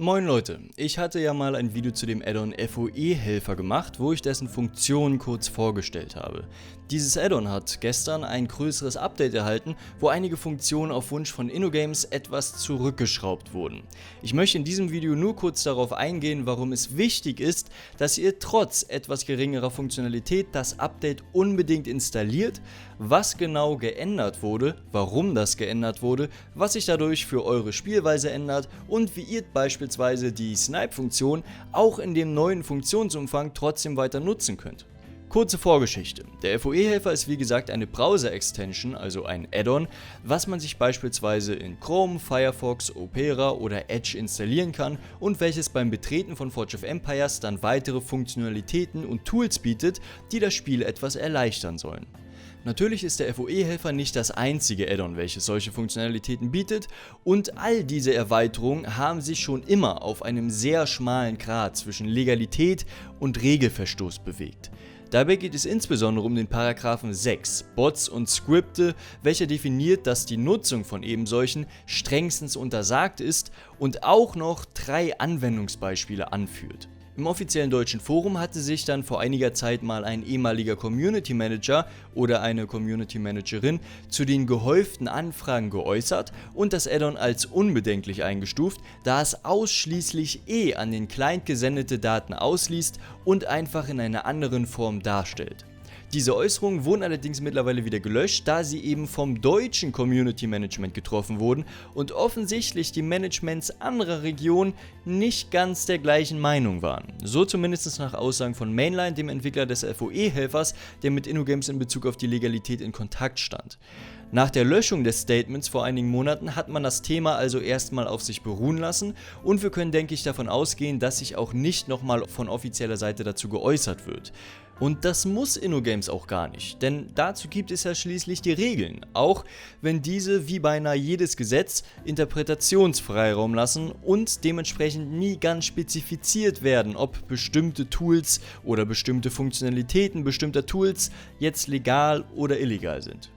Moin Leute, ich hatte ja mal ein Video zu dem Add-on FOE-Helfer gemacht, wo ich dessen Funktionen kurz vorgestellt habe. Dieses Add-on hat gestern ein größeres Update erhalten, wo einige Funktionen auf Wunsch von InnoGames etwas zurückgeschraubt wurden. Ich möchte in diesem Video nur kurz darauf eingehen, warum es wichtig ist, dass ihr trotz etwas geringerer Funktionalität das Update unbedingt installiert, was genau geändert wurde, warum das geändert wurde, was sich dadurch für eure Spielweise ändert und wie ihr beispielsweise die Snipe-Funktion auch in dem neuen Funktionsumfang trotzdem weiter nutzen könnt. Kurze Vorgeschichte. Der FOE-Helfer ist wie gesagt eine Browser-Extension, also ein Add-on, was man sich beispielsweise in Chrome, Firefox, Opera oder Edge installieren kann und welches beim Betreten von Forge of Empires dann weitere Funktionalitäten und Tools bietet, die das Spiel etwas erleichtern sollen. Natürlich ist der FOE-Helfer nicht das einzige Add-on, welches solche Funktionalitäten bietet, und all diese Erweiterungen haben sich schon immer auf einem sehr schmalen Grat zwischen Legalität und Regelverstoß bewegt. Dabei geht es insbesondere um den Paragraphen 6, Bots und Skripte, welcher definiert, dass die Nutzung von ebensolchen strengstens untersagt ist und auch noch 3 Anwendungsbeispiele anführt. Im offiziellen deutschen Forum hatte sich dann vor einiger Zeit mal ein ehemaliger Community Manager oder eine Community Managerin zu den gehäuften Anfragen geäußert und das Add-on als unbedenklich eingestuft, da es ausschließlich an den Client gesendete Daten ausliest und einfach in einer anderen Form darstellt. Diese Äußerungen wurden allerdings mittlerweile wieder gelöscht, da sie eben vom deutschen Community Management getroffen wurden und offensichtlich die Managements anderer Regionen nicht ganz der gleichen Meinung waren. So zumindest nach Aussagen von Mainline, dem Entwickler des FOE-Helfers, der mit InnoGames in Bezug auf die Legalität in Kontakt stand. Nach der Löschung des Statements vor einigen Monaten hat man das Thema also erstmal auf sich beruhen lassen und wir können, denke ich, davon ausgehen, dass sich auch nicht nochmal von offizieller Seite dazu geäußert wird. Und das muss InnoGames auch gar nicht, denn dazu gibt es ja schließlich die Regeln, auch wenn diese wie beinahe jedes Gesetz Interpretationsfreiraum lassen und dementsprechend nie ganz spezifiziert werden, ob bestimmte Tools oder bestimmte Funktionalitäten bestimmter Tools jetzt legal oder illegal sind.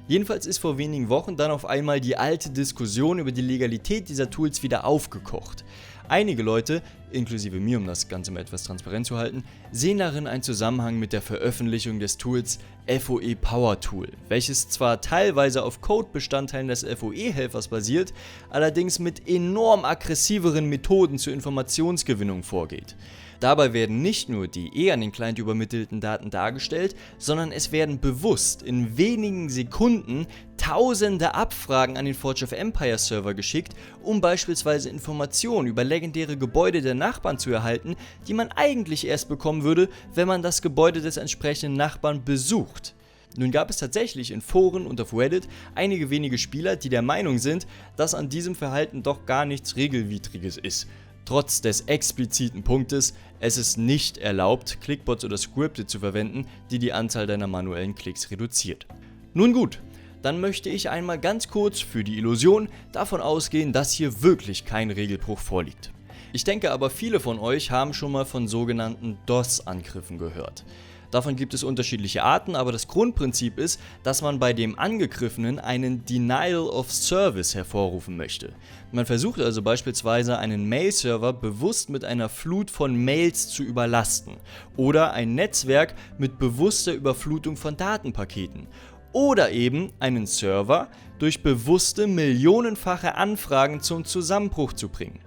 Jedenfalls ist vor wenigen Wochen dann auf einmal die alte Diskussion über die Legalität dieser Tools wieder aufgekocht. Einige Leute, inklusive mir, um das Ganze mal etwas transparent zu halten, sehen darin einen Zusammenhang mit der Veröffentlichung des Tools FOE Power Tool, welches zwar teilweise auf Codebestandteilen des FOE-Helfers basiert, allerdings mit enorm aggressiveren Methoden zur Informationsgewinnung vorgeht. Dabei werden nicht nur die an den Client übermittelten Daten dargestellt, sondern es werden bewusst in wenigen Sekunden tausende Abfragen an den Forge of Empires Server geschickt, um beispielsweise Informationen über legendäre Gebäude der Nachbarn zu erhalten, die man eigentlich erst bekommen würde, wenn man das Gebäude des entsprechenden Nachbarn besucht. Nun gab es tatsächlich in Foren und auf Reddit einige wenige Spieler, die der Meinung sind, dass an diesem Verhalten doch gar nichts Regelwidriges ist. Trotz des expliziten Punktes, es ist nicht erlaubt, Clickbots oder Skripte zu verwenden, die die Anzahl deiner manuellen Klicks reduziert. Nun gut, dann möchte ich einmal ganz kurz für die Illusion davon ausgehen, dass hier wirklich kein Regelbruch vorliegt. Ich denke aber, viele von euch haben schon mal von sogenannten DOS-Angriffen gehört. Davon gibt es unterschiedliche Arten, aber das Grundprinzip ist, dass man bei dem Angegriffenen einen Denial of Service hervorrufen möchte. Man versucht also beispielsweise einen Mail-Server bewusst mit einer Flut von Mails zu überlasten oder ein Netzwerk mit bewusster Überflutung von Datenpaketen oder eben einen Server durch bewusste millionenfache Anfragen zum Zusammenbruch zu bringen.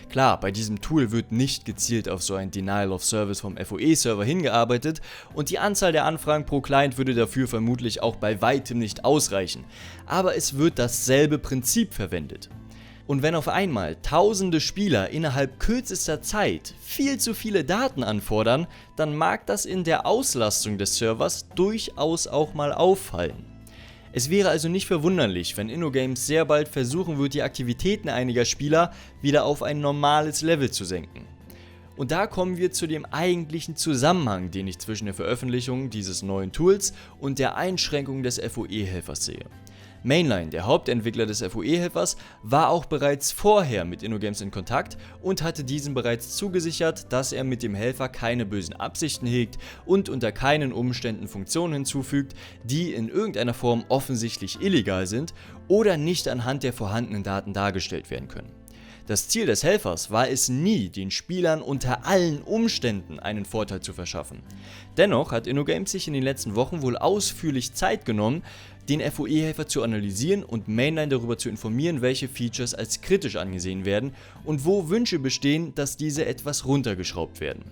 Klar, bei diesem Tool wird nicht gezielt auf so ein Denial of Service vom FOE-Server hingearbeitet und die Anzahl der Anfragen pro Client würde dafür vermutlich auch bei weitem nicht ausreichen, aber es wird dasselbe Prinzip verwendet. Und wenn auf einmal tausende Spieler innerhalb kürzester Zeit viel zu viele Daten anfordern, dann mag das in der Auslastung des Servers durchaus auch mal auffallen. Es wäre also nicht verwunderlich, wenn InnoGames sehr bald versuchen wird, die Aktivitäten einiger Spieler wieder auf ein normales Level zu senken. Und da kommen wir zu dem eigentlichen Zusammenhang, den ich zwischen der Veröffentlichung dieses neuen Tools und der Einschränkung des FOE-Helfers sehe. Mainline, der Hauptentwickler des FOE-Helfers, war auch bereits vorher mit InnoGames in Kontakt und hatte diesen bereits zugesichert, dass er mit dem Helfer keine bösen Absichten hegt und unter keinen Umständen Funktionen hinzufügt, die in irgendeiner Form offensichtlich illegal sind oder nicht anhand der vorhandenen Daten dargestellt werden können. Das Ziel des Helfers war es nie, den Spielern unter allen Umständen einen Vorteil zu verschaffen. Dennoch hat InnoGames sich in den letzten Wochen wohl ausführlich Zeit genommen, den FOE-Helfer zu analysieren und Mainline darüber zu informieren, welche Features als kritisch angesehen werden und wo Wünsche bestehen, dass diese etwas runtergeschraubt werden.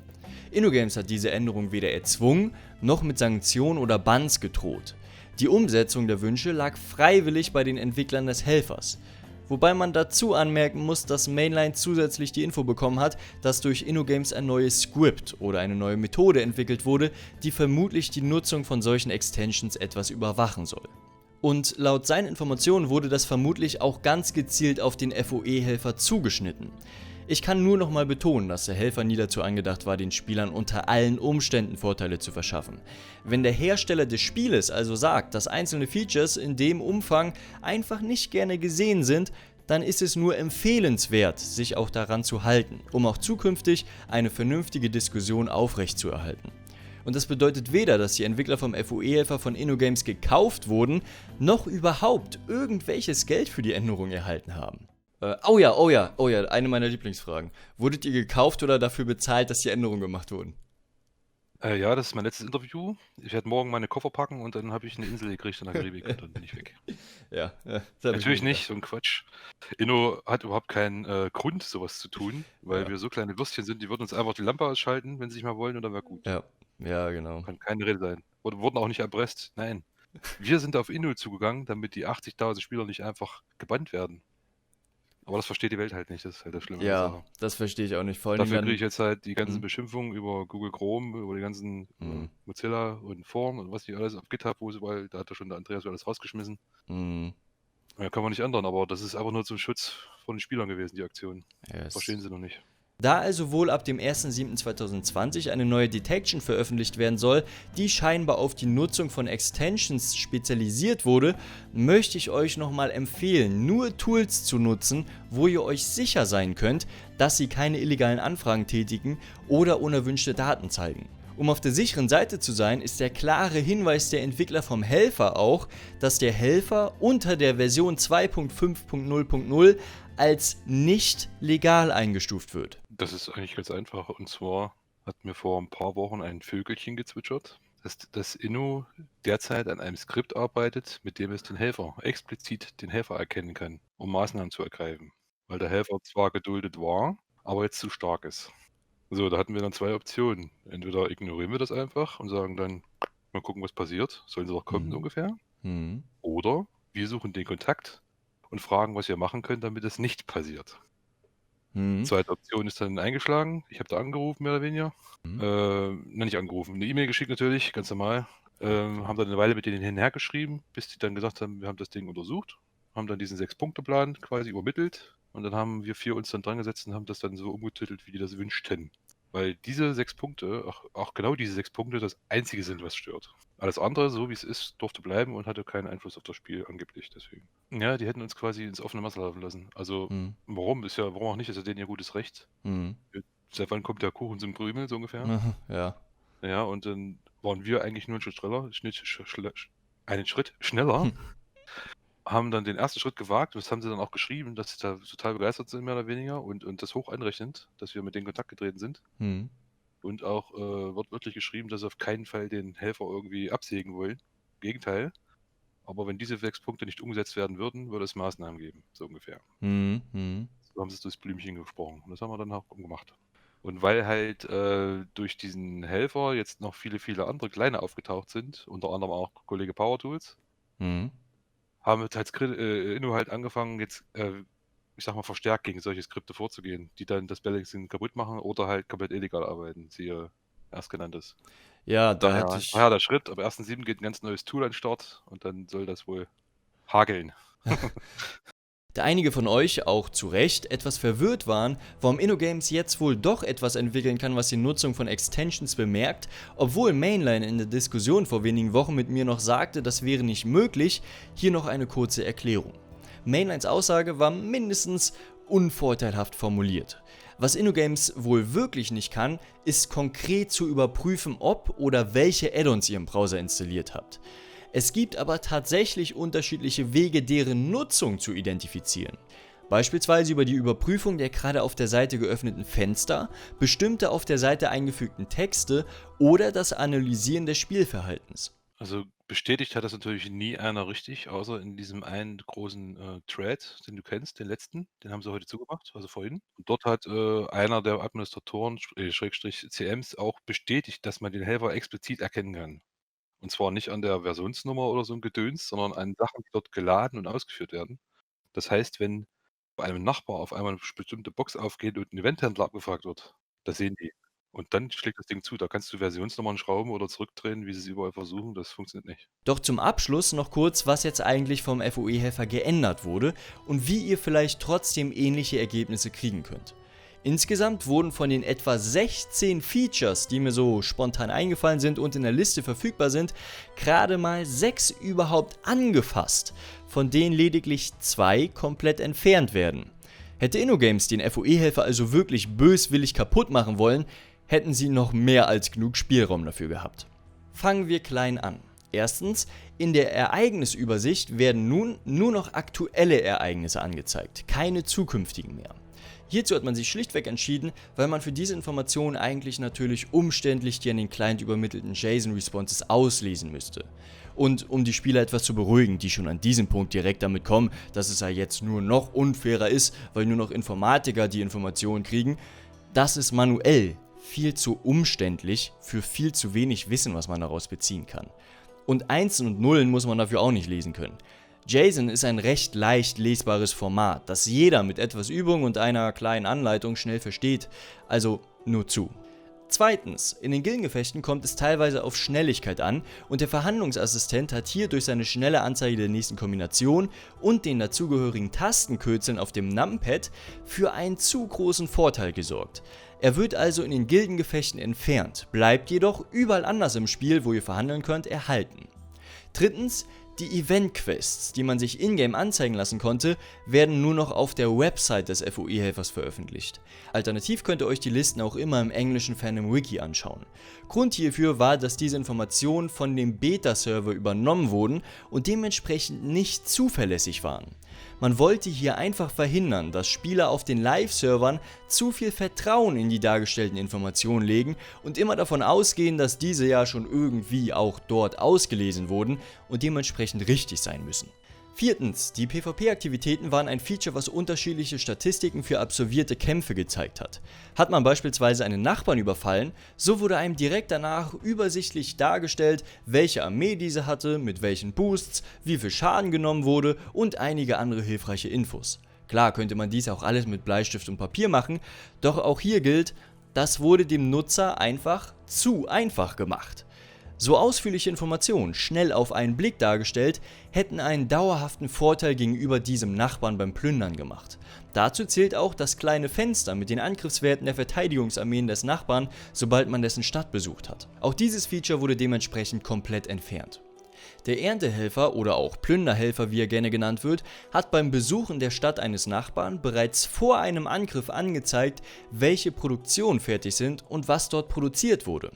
InnoGames hat diese Änderung weder erzwungen, noch mit Sanktionen oder Bans gedroht. Die Umsetzung der Wünsche lag freiwillig bei den Entwicklern des Helfers. Wobei man dazu anmerken muss, dass Mainline zusätzlich die Info bekommen hat, dass durch InnoGames ein neues Script oder eine neue Methode entwickelt wurde, die vermutlich die Nutzung von solchen Extensions etwas überwachen soll. Und laut seinen Informationen wurde das vermutlich auch ganz gezielt auf den FOE-Helfer zugeschnitten. Ich kann nur nochmal betonen, dass der Helfer nie dazu angedacht war, den Spielern unter allen Umständen Vorteile zu verschaffen. Wenn der Hersteller des Spieles also sagt, dass einzelne Features in dem Umfang einfach nicht gerne gesehen sind, dann ist es nur empfehlenswert, sich auch daran zu halten, um auch zukünftig eine vernünftige Diskussion aufrechtzuerhalten. Und das bedeutet weder, dass die Entwickler vom FOE-Helfer von InnoGames gekauft wurden, noch überhaupt irgendwelches Geld für die Änderung erhalten haben. Oh ja, eine meiner Lieblingsfragen. Wurdet ihr gekauft oder dafür bezahlt, dass die Änderungen gemacht wurden? Ja, das ist mein letztes Interview. Ich werde morgen meine Koffer packen und dann habe ich eine Insel gekriegt in der Karibik und dann bin ich weg. Ja, das hab ich Natürlich mir nicht, so ein Quatsch. Inno hat überhaupt keinen Grund, sowas zu tun, weil Ja. wir so kleine Würstchen sind, die würden uns einfach die Lampe ausschalten, wenn sie sich mal wollen, und dann wäre gut. Ja, genau. Kann keine Rede sein. Wurden auch nicht erpresst. Nein. Wir sind auf Inno zugegangen, damit die 80.000 Spieler nicht einfach gebannt werden. Aber das versteht die Welt halt nicht, das ist halt das Schlimme an der Ja, Sache. das verstehe ich auch nicht. Vor allem Dafür dann, kriege ich jetzt halt die ganzen Mhm. Beschimpfungen über Google Chrome, über die ganzen Mhm. Mozilla und Foren und was die alles auf GitHub, wo sie, weil da hat ja schon der Andreas alles rausgeschmissen. Mhm. Ja, kann man nicht ändern, aber das ist einfach nur zum Schutz von den Spielern gewesen, die Aktion. Yes. Verstehen sie noch nicht. Da also wohl ab dem 1.7.2020 eine neue Detection veröffentlicht werden soll, die scheinbar auf die Nutzung von Extensions spezialisiert wurde, möchte ich euch nochmal empfehlen, nur Tools zu nutzen, wo ihr euch sicher sein könnt, dass sie keine illegalen Anfragen tätigen oder unerwünschte Daten zeigen. Um auf der sicheren Seite zu sein, ist der klare Hinweis der Entwickler vom Helfer auch, dass der Helfer unter der Version 2.5.0.0 als nicht legal eingestuft wird. Das ist eigentlich ganz einfach. Und zwar hat mir vor ein paar Wochen ein Vögelchen gezwitschert, dass Inno derzeit an einem Skript arbeitet, mit dem es explizit den Helfer erkennen kann, um Maßnahmen zu ergreifen. Weil der Helfer zwar geduldet war, aber jetzt zu stark ist. So, da hatten wir dann zwei Optionen. Entweder ignorieren wir das einfach und sagen dann, mal gucken, was passiert. Sollen sie doch kommen, ungefähr. Mhm. Oder wir suchen den Kontakt und fragen, was wir machen können, damit es nicht passiert. Mhm. Zweite Option ist dann eingeschlagen. Ich habe da angerufen, mehr oder weniger. Nicht angerufen, eine E-Mail geschickt natürlich, ganz normal. Haben dann eine Weile mit denen hin und her geschrieben, bis die dann gesagt haben, wir haben das Ding untersucht. Haben dann diesen 6-Punkte-Plan quasi übermittelt. Und dann haben wir 4 uns dann dran gesetzt und haben das dann so umgetitelt, wie die das wünschten. Weil diese 6 Punkte, auch genau diese 6 Punkte, das einzige sind, was stört. Alles andere, so wie es ist, durfte bleiben und hatte keinen Einfluss auf das Spiel, angeblich deswegen. Ja, die hätten uns quasi ins offene Messer laufen lassen. Also, Mhm. warum auch nicht, ist ja denen ihr gutes Recht. Mhm. Seit wann kommt der Kuchen zum Krümel, so ungefähr? Ja. Ja, und dann waren wir eigentlich nur einen Schritt schneller, haben dann den ersten Schritt gewagt, das haben sie dann auch geschrieben, dass sie da total begeistert sind, mehr oder weniger, und das hoch anrechnend, dass wir mit denen in Kontakt getreten sind. Mhm. Und auch wortwörtlich geschrieben, dass sie auf keinen Fall den Helfer irgendwie absägen wollen. Im Gegenteil. Aber wenn diese 6 Punkte nicht umgesetzt werden würden, würde es Maßnahmen geben, so ungefähr. Mhm. Mhm. So haben sie durchs Blümchen gesprochen. Und das haben wir dann auch gemacht. Und weil halt durch diesen Helfer jetzt noch viele, viele andere kleine aufgetaucht sind, unter anderem auch Kollege Power Tools, Mhm. haben wir als Inno halt angefangen, jetzt, ich sag mal, verstärkt gegen solche Skripte vorzugehen, die dann das Balancing kaputt machen oder halt komplett illegal arbeiten, siehe erstgenanntes. Ja, da Daher, hatte ich. daher der Schritt, ab 1.7. geht ein ganz neues Tool an den Start und dann soll das wohl hageln. Da einige von euch, auch zu Recht, etwas verwirrt waren, warum InnoGames jetzt wohl doch etwas entwickeln kann, was die Nutzung von Extensions bemerkt, obwohl Mainline in der Diskussion vor wenigen Wochen mit mir noch sagte, das wäre nicht möglich, hier noch eine kurze Erklärung. Mainlines Aussage war mindestens unvorteilhaft formuliert. Was InnoGames wohl wirklich nicht kann, ist konkret zu überprüfen, ob oder welche Add-ons ihr im Browser installiert habt. Es gibt aber tatsächlich unterschiedliche Wege, deren Nutzung zu identifizieren. Beispielsweise über die Überprüfung der gerade auf der Seite geöffneten Fenster, bestimmte auf der Seite eingefügten Texte oder das Analysieren des Spielverhaltens. Also bestätigt hat das natürlich nie einer richtig, außer in diesem einen großen, Thread, den du kennst, den letzten. Den haben sie heute zugemacht, also vorhin. Und dort hat, einer der Administratoren, Schrägstrich CMs auch bestätigt, dass man den Helfer explizit erkennen kann. Und zwar nicht an der Versionsnummer oder so 'n Gedöns, sondern an Sachen, die dort geladen und ausgeführt werden. Das heißt, wenn bei einem Nachbar auf einmal 'ne bestimmte Box aufgeht und 'n Eventhändler abgefragt wird, das sehen die. Und dann schlägt das Ding zu. Da kannst du Versionsnummern schrauben oder zurückdrehen, wie sie es überall versuchen. Das funktioniert nicht. Doch zum Abschluss noch kurz, was jetzt eigentlich vom FOE-Helfer geändert wurde und wie ihr vielleicht trotzdem ähnliche Ergebnisse kriegen könnt. Insgesamt wurden von den etwa 16 Features, die mir so spontan eingefallen sind und in der Liste verfügbar sind, gerade mal 6 überhaupt angefasst, von denen lediglich 2 komplett entfernt werden. Hätte InnoGames den FOE-Helfer also wirklich böswillig kaputt machen wollen, hätten sie noch mehr als genug Spielraum dafür gehabt. Fangen wir klein an. Erstens, in der Ereignisübersicht werden nun nur noch aktuelle Ereignisse angezeigt, keine zukünftigen mehr. Hierzu hat man sich schlichtweg entschieden, weil man für diese Informationen eigentlich natürlich umständlich die an den Client übermittelten JSON-Responses auslesen müsste. Und um die Spieler etwas zu beruhigen, die schon an diesem Punkt direkt damit kommen, dass es ja jetzt nur noch unfairer ist, weil nur noch Informatiker die Informationen kriegen, das ist manuell viel zu umständlich für viel zu wenig Wissen, was man daraus beziehen kann. Und Einsen und Nullen muss man dafür auch nicht lesen können. JSON ist ein recht leicht lesbares Format, das jeder mit etwas Übung und einer kleinen Anleitung schnell versteht, also nur zu. Zweitens, in den Gildengefechten kommt es teilweise auf Schnelligkeit an und der Verhandlungsassistent hat hier durch seine schnelle Anzeige der nächsten Kombination und den dazugehörigen Tastenkürzeln auf dem Numpad für einen zu großen Vorteil gesorgt. Er wird also in den Gildengefechten entfernt, bleibt jedoch überall anders im Spiel, wo ihr verhandeln könnt, erhalten. Drittens, die Event-Quests, die man sich in-game anzeigen lassen konnte, werden nur noch auf der Website des FOE-Helfers veröffentlicht. Alternativ könnt ihr euch die Listen auch immer im englischen Fandom-Wiki anschauen. Grund hierfür war, dass diese Informationen von dem Beta-Server übernommen wurden und dementsprechend nicht zuverlässig waren. Man wollte hier einfach verhindern, dass Spieler auf den Live-Servern zu viel Vertrauen in die dargestellten Informationen legen und immer davon ausgehen, dass diese ja schon irgendwie auch dort ausgelesen wurden und dementsprechend richtig sein müssen. Viertens, die PvP-Aktivitäten waren ein Feature, was unterschiedliche Statistiken für absolvierte Kämpfe gezeigt hat. Hat man beispielsweise einen Nachbarn überfallen, so wurde einem direkt danach übersichtlich dargestellt, welche Armee diese hatte, mit welchen Boosts, wie viel Schaden genommen wurde und einige andere hilfreiche Infos. Klar könnte man dies auch alles mit Bleistift und Papier machen, doch auch hier gilt, das wurde dem Nutzer einfach zu einfach gemacht. So ausführliche Informationen, schnell auf einen Blick dargestellt, hätten einen dauerhaften Vorteil gegenüber diesem Nachbarn beim Plündern gemacht. Dazu zählt auch das kleine Fenster mit den Angriffswerten der Verteidigungsarmeen des Nachbarn, sobald man dessen Stadt besucht hat. Auch dieses Feature wurde dementsprechend komplett entfernt. Der Erntehelfer oder auch Plünderhelfer, wie er gerne genannt wird, hat beim Besuchen der Stadt eines Nachbarn bereits vor einem Angriff angezeigt, welche Produktionen fertig sind und was dort produziert wurde.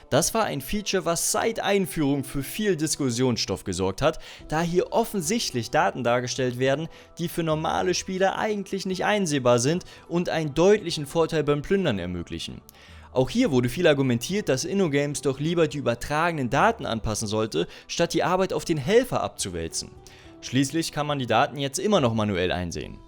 Das war ein Feature, was seit Einführung für viel Diskussionsstoff gesorgt hat, da hier offensichtlich Daten dargestellt werden, die für normale Spieler eigentlich nicht einsehbar sind und einen deutlichen Vorteil beim Plündern ermöglichen. Auch hier wurde viel argumentiert, dass InnoGames doch lieber die übertragenen Daten anpassen sollte, statt die Arbeit auf den Helfer abzuwälzen. Schließlich kann man die Daten jetzt immer noch manuell einsehen.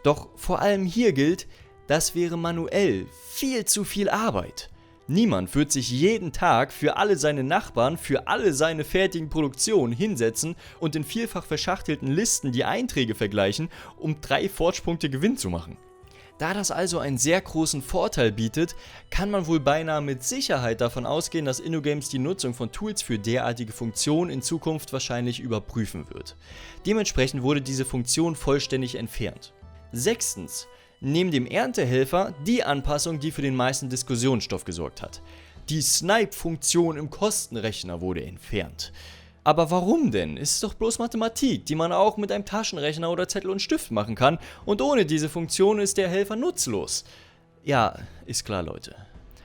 Doch vor allem hier gilt, das wäre manuell viel zu viel Arbeit. Niemand wird sich jeden Tag für alle seine Nachbarn, für alle seine fertigen Produktionen hinsetzen und in vielfach verschachtelten Listen die Einträge vergleichen, um 3 Forge-Punkte Gewinn zu machen. Da das also einen sehr großen Vorteil bietet, kann man wohl beinahe mit Sicherheit davon ausgehen, dass InnoGames die Nutzung von Tools für derartige Funktionen in Zukunft wahrscheinlich überprüfen wird. Dementsprechend wurde diese Funktion vollständig entfernt. Sechstens. Neben dem Erntehelfer die Anpassung, die für den meisten Diskussionsstoff gesorgt hat. Die Snipe-Funktion im Kostenrechner wurde entfernt. Aber warum denn? Es ist doch bloß Mathematik, die man auch mit einem Taschenrechner oder Zettel und Stift machen kann und ohne diese Funktion ist der Helfer nutzlos. Ja, ist klar, Leute.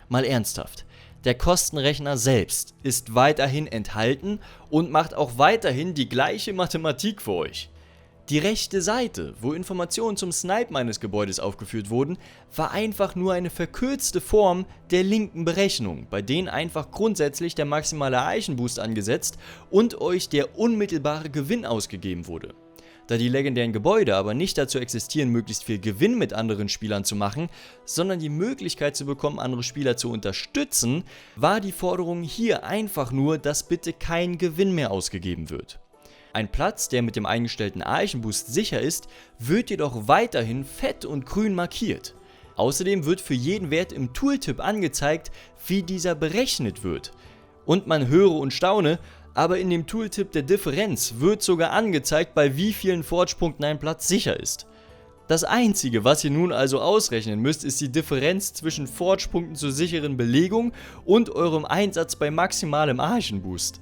Mal ernsthaft. Der Kostenrechner selbst ist weiterhin enthalten und macht auch weiterhin die gleiche Mathematik für euch. Die rechte Seite, wo Informationen zum Snipen eines Gebäudes aufgeführt wurden, war einfach nur eine verkürzte Form der linken Berechnung, bei denen einfach grundsätzlich der maximale Eichenboost angesetzt und euch der unmittelbare Gewinn ausgegeben wurde. Da die legendären Gebäude aber nicht dazu existieren, möglichst viel Gewinn mit anderen Spielern zu machen, sondern die Möglichkeit zu bekommen, andere Spieler zu unterstützen, war die Forderung hier einfach nur, dass bitte kein Gewinn mehr ausgegeben wird. Ein Platz, der mit dem eingestellten Eichenboost sicher ist, wird jedoch weiterhin fett und grün markiert. Außerdem wird für jeden Wert im Tooltip angezeigt, wie dieser berechnet wird. Und man höre und staune, aber in dem Tooltip der Differenz wird sogar angezeigt, bei wie vielen Forge-Punkten ein Platz sicher ist. Das einzige, was ihr nun also ausrechnen müsst, ist die Differenz zwischen Forge-Punkten zur sicheren Belegung und eurem Einsatz bei maximalem Eichenboost.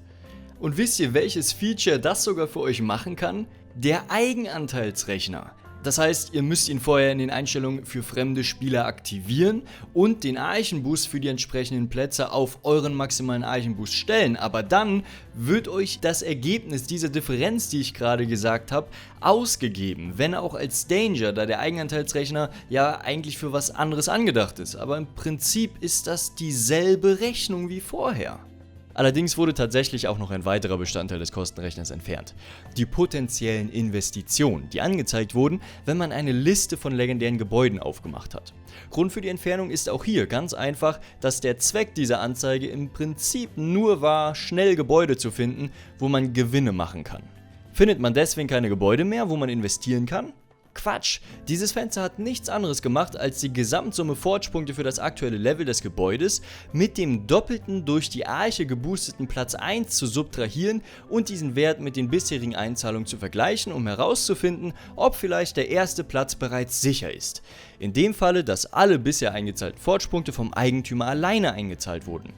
Und wisst ihr, welches Feature das sogar für euch machen kann? Der Eigenanteilsrechner. Das heißt, ihr müsst ihn vorher in den Einstellungen für fremde Spieler aktivieren und den Eichenboost für die entsprechenden Plätze auf euren maximalen Eichenboost stellen. Aber dann wird euch das Ergebnis dieser Differenz, die ich gerade gesagt habe, ausgegeben. Wenn auch als Danger, da der Eigenanteilsrechner ja eigentlich für was anderes angedacht ist. Aber im Prinzip ist das dieselbe Rechnung wie vorher. Allerdings wurde tatsächlich auch noch ein weiterer Bestandteil des Kostenrechners entfernt: die potenziellen Investitionen, die angezeigt wurden, wenn man eine Liste von legendären Gebäuden aufgemacht hat. Grund für die Entfernung ist auch hier ganz einfach, dass der Zweck dieser Anzeige im Prinzip nur war, schnell Gebäude zu finden, wo man Gewinne machen kann. Findet man deswegen keine Gebäude mehr, wo man investieren kann? Quatsch! Dieses Fenster hat nichts anderes gemacht, als die Gesamtsumme Forge-Punkte für das aktuelle Level des Gebäudes mit dem doppelten durch die Arche geboosteten Platz 1 zu subtrahieren und diesen Wert mit den bisherigen Einzahlungen zu vergleichen, um herauszufinden, ob vielleicht der erste Platz bereits sicher ist. In dem Falle, dass alle bisher eingezahlten Forge-Punkte vom Eigentümer alleine eingezahlt wurden.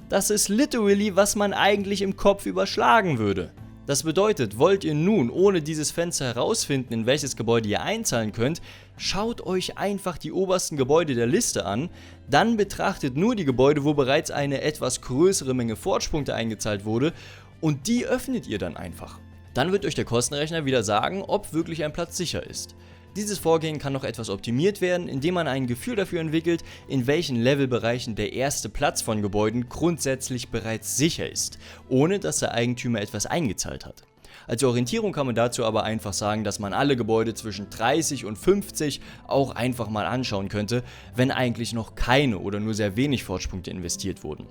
Das ist literally, was man eigentlich im Kopf überschlagen würde. Das bedeutet, wollt ihr nun ohne dieses Fenster herausfinden, in welches Gebäude ihr einzahlen könnt, schaut euch einfach die obersten Gebäude der Liste an, dann betrachtet nur die Gebäude, wo bereits eine etwas größere Menge Forge-Punkte eingezahlt wurde, und die öffnet ihr dann einfach. Dann wird euch der Kostenrechner wieder sagen, ob wirklich ein Platz sicher ist. Dieses Vorgehen kann noch etwas optimiert werden, indem man ein Gefühl dafür entwickelt, in welchen Levelbereichen der erste Platz von Gebäuden grundsätzlich bereits sicher ist, ohne dass der Eigentümer etwas eingezahlt hat. Als Orientierung kann man dazu aber einfach sagen, dass man alle Gebäude zwischen 30 und 50 auch einfach mal anschauen könnte, wenn eigentlich noch keine oder nur sehr wenig Forge-Punkte investiert wurden.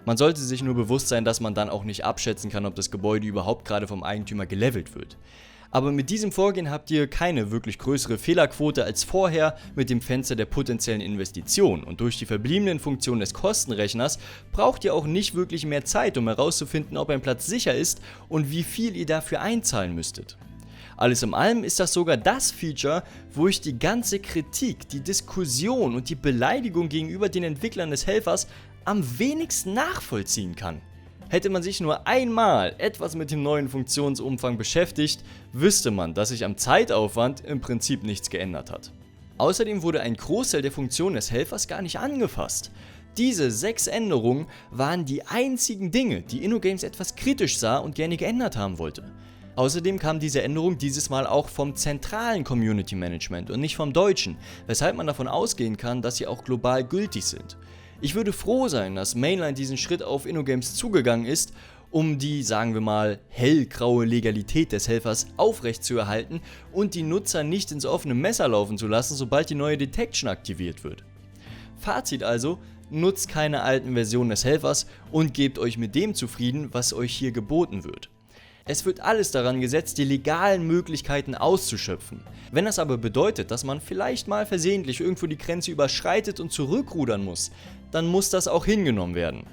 Man sollte sich nur bewusst sein, dass man dann auch nicht abschätzen kann, ob das Gebäude überhaupt gerade vom Eigentümer gelevelt wird. Aber mit diesem Vorgehen habt ihr keine wirklich größere Fehlerquote als vorher mit dem Fenster der potenziellen Investition, und durch die verbliebenen Funktionen des Kostenrechners braucht ihr auch nicht wirklich mehr Zeit, um herauszufinden, ob ein Platz sicher ist und wie viel ihr dafür einzahlen müsstet. Alles in allem ist das sogar das Feature, wo ich die ganze Kritik, die Diskussion und die Beleidigung gegenüber den Entwicklern des Helfers am wenigsten nachvollziehen kann. Hätte man sich nur einmal etwas mit dem neuen Funktionsumfang beschäftigt, wüsste man, dass sich am Zeitaufwand im Prinzip nichts geändert hat. Außerdem wurde ein Großteil der Funktionen des Helfers gar nicht angefasst. Diese 6 Änderungen waren die einzigen Dinge, die InnoGames etwas kritisch sah und gerne geändert haben wollte. Außerdem kam diese Änderung dieses Mal auch vom zentralen Community Management und nicht vom deutschen, weshalb man davon ausgehen kann, dass sie auch global gültig sind. Ich würde froh sein, dass Mainline diesen Schritt auf InnoGames zugegangen ist, um die, sagen wir mal, hellgraue Legalität des Helfers aufrechtzuerhalten und die Nutzer nicht ins offene Messer laufen zu lassen, sobald die neue Detection aktiviert wird. Fazit also: nutzt keine alten Versionen des Helfers und gebt euch mit dem zufrieden, was euch hier geboten wird. Es wird alles daran gesetzt, die legalen Möglichkeiten auszuschöpfen. Wenn das aber bedeutet, dass man vielleicht mal versehentlich irgendwo die Grenze überschreitet und zurückrudern muss, dann muss das auch hingenommen werden.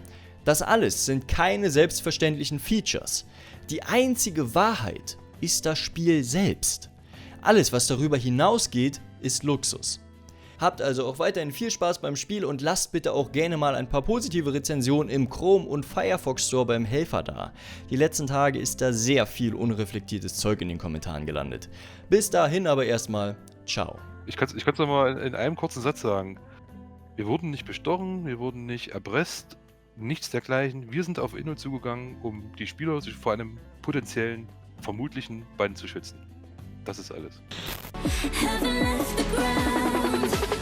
Das alles sind keine selbstverständlichen Features. Die einzige Wahrheit ist das Spiel selbst. Alles, was darüber hinausgeht, ist Luxus. Habt also auch weiterhin viel Spaß beim Spiel und lasst bitte auch gerne mal ein paar positive Rezensionen im Chrome und Firefox Store beim Helfer da. Die letzten Tage ist da sehr viel unreflektiertes Zeug in den Kommentaren gelandet. Bis dahin aber erstmal, ciao. Ich kann's noch mal in einem kurzen Satz sagen. Wir wurden nicht bestochen, wir wurden nicht erpresst, nichts dergleichen. Wir sind auf Inno zugegangen, um die Spieler sich vor einem potenziellen, vermutlichen Bann zu schützen. Das ist alles. Haven't left the ground.